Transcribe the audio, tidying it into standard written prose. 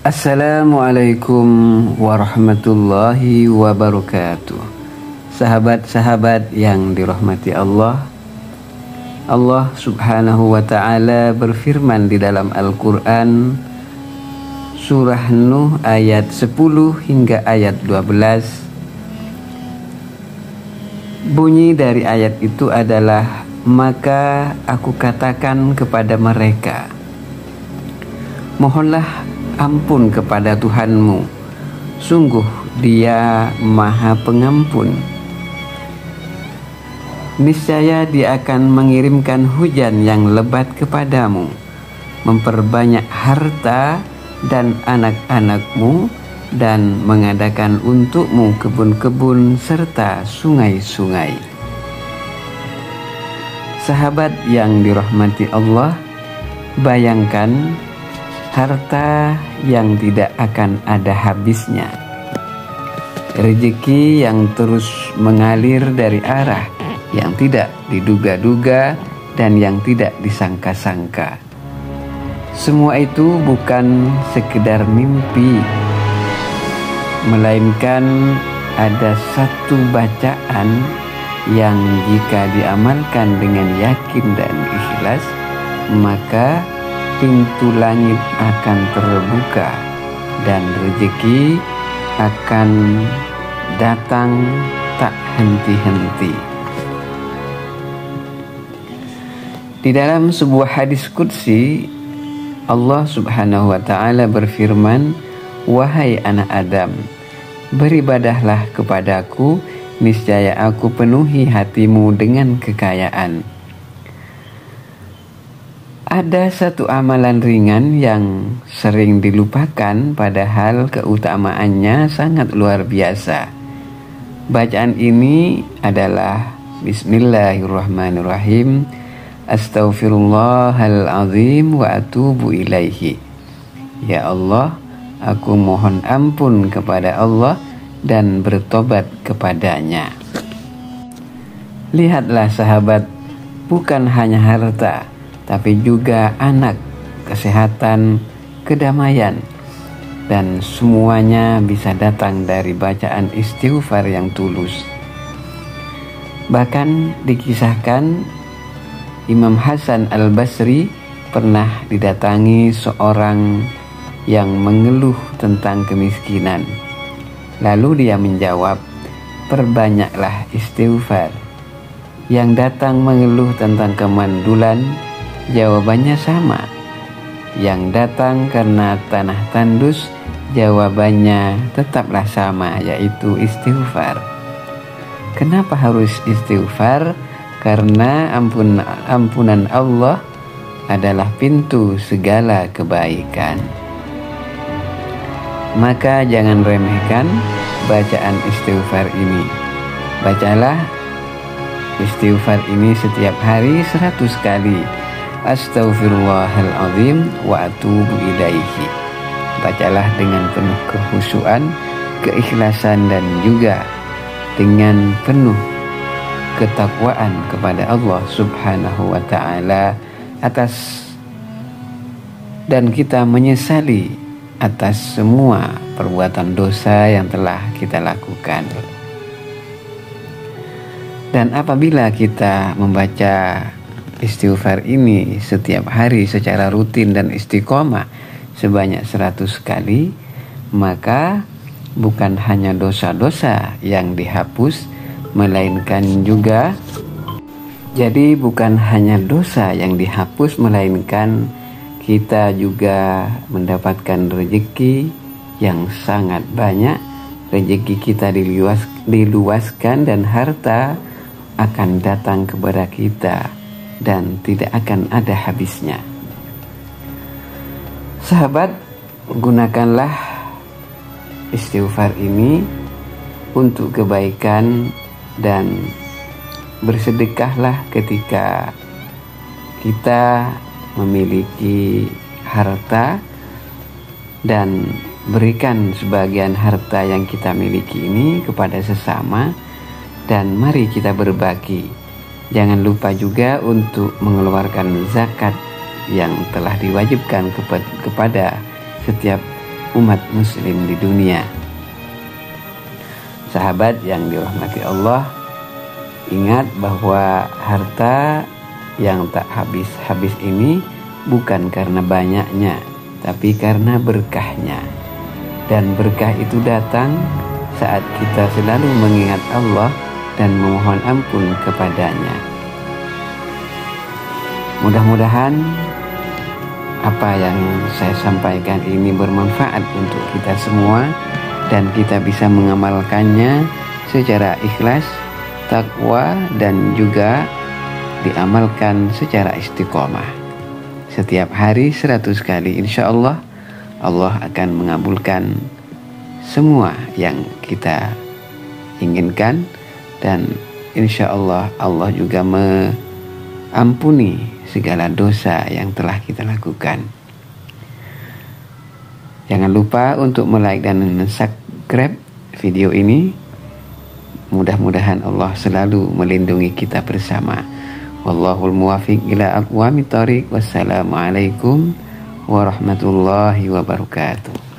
Assalamualaikum warahmatullahi wabarakatuh. Sahabat-sahabat yang dirahmati Allah, Allah subhanahu wa ta'ala berfirman di dalam Al-Quran Surah Nuh ayat 10 hingga ayat 12. Bunyi dari ayat itu adalah, maka aku katakan kepada mereka, mohonlah ampun kepada Tuhanmu, sungguh Dia Maha Pengampun. Niscaya Dia akan mengirimkan hujan yang lebat kepadamu, memperbanyak harta dan anak-anakmu, dan mengadakan untukmu kebun-kebun serta sungai-sungai. Sahabat yang dirahmati Allah, bayangkan harta yang tidak akan ada habisnya, rezeki yang terus mengalir dari arah yang tidak diduga-duga dan yang tidak disangka-sangka. Semua itu bukan sekedar mimpi, melainkan ada satu bacaan yang jika diamalkan dengan yakin dan ikhlas, maka pintu langit akan terbuka dan rezeki akan datang tak henti-henti. Di dalam sebuah hadis qudsi, Allah subhanahu wa ta'ala berfirman, wahai anak Adam, beribadahlah kepadaku, niscaya aku penuhi hatimu dengan kekayaan. Ada satu amalan ringan yang sering dilupakan, padahal keutamaannya sangat luar biasa. Bacaan ini adalah Bismillahirrahmanirrahim, Astaghfirullahalazim wa atubu ilaihi. Ya Allah, aku mohon ampun kepada Allah dan bertobat kepadanya. Lihatlah sahabat, bukan hanya harta, tapi juga anak, kesehatan, kedamaian, dan semuanya bisa datang dari bacaan istighfar yang tulus. Bahkan dikisahkan Imam Hasan Al-Basri pernah didatangi seorang yang mengeluh tentang kemiskinan. Lalu dia menjawab, perbanyaklah istighfar. Yang datang mengeluh tentang kemandulan, jawabannya sama. Yang datang karena tanah tandus, jawabannya tetaplah sama, yaitu istighfar. Kenapa harus istighfar? Karena ampunan Allah adalah pintu segala kebaikan. Maka jangan remehkan bacaan istighfar ini. Bacalah istighfar ini setiap hari 100 kali. Astaghfirullahalazim wa atubu ilaihi. Bacalah dengan penuh kekhusyuan, keikhlasan, dan juga dengan penuh ketakwaan kepada Allah subhanahu wa ta'ala dan kita menyesali atas semua perbuatan dosa yang telah kita lakukan. Dan apabila kita membaca istighfar ini setiap hari secara rutin dan istiqomah sebanyak 100 kali, maka bukan hanya dosa-dosa yang dihapus, melainkan juga bukan hanya dosa yang dihapus, melainkan kita juga mendapatkan rezeki yang sangat banyak. Rezeki kita diluaskan dan harta akan datang kepada kita dan tidak akan ada habisnya. Sahabat, gunakanlah istighfar ini untuk kebaikan dan bersedekahlah ketika kita memiliki harta, dan berikan sebagian harta yang kita miliki ini kepada sesama, dan mari kita berbagi. Jangan lupa juga untuk mengeluarkan zakat yang telah diwajibkan kepada setiap umat muslim di dunia. Sahabat yang dirahmati Allah, ingat bahwa harta yang tak habis-habis ini bukan karena banyaknya, tapi karena berkahnya. Dan berkah itu datang saat kita selalu mengingat Allah dan memohon ampun kepadanya. Mudah-mudahan apa yang saya sampaikan ini bermanfaat untuk kita semua dan kita bisa mengamalkannya secara ikhlas, takwa, dan juga diamalkan secara istiqomah. Setiap hari 100 kali, insya Allah Allah akan mengabulkan semua yang kita inginkan, dan insya Allah Allah juga mengampuni segala dosa yang telah kita lakukan. Jangan lupa untuk like dan subscribe video ini. Mudah-mudahan Allah selalu melindungi kita bersama. Wallahul muwafiq ila aqwamit thoriq. Wassalamualaikum warahmatullahi wabarakatuh.